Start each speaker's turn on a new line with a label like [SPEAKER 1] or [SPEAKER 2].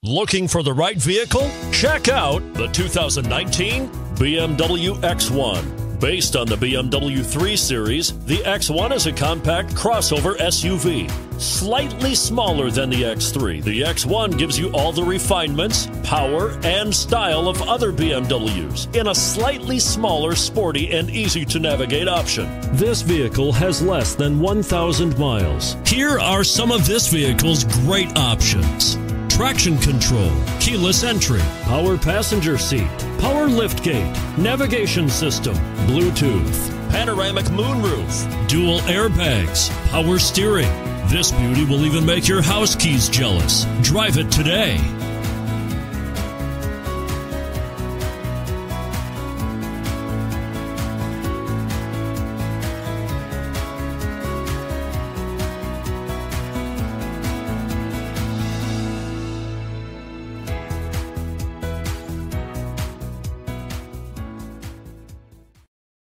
[SPEAKER 1] Looking for the right vehicle? Check out the 2019 BMW X1. Based on the BMW 3 Series, the X1 is a compact crossover SUV. Slightly smaller than the X3, the X1 gives you all the refinements, power, and style of other BMWs in a slightly smaller, sporty, and easy-to-navigate option. This vehicle has less than 1,000 miles. Here are some of this vehicle's great options: traction control, keyless entry, power passenger seat, power liftgate, navigation system, Bluetooth, panoramic moonroof, dual airbags, power steering. This beauty will even make your house keys jealous. Drive it today.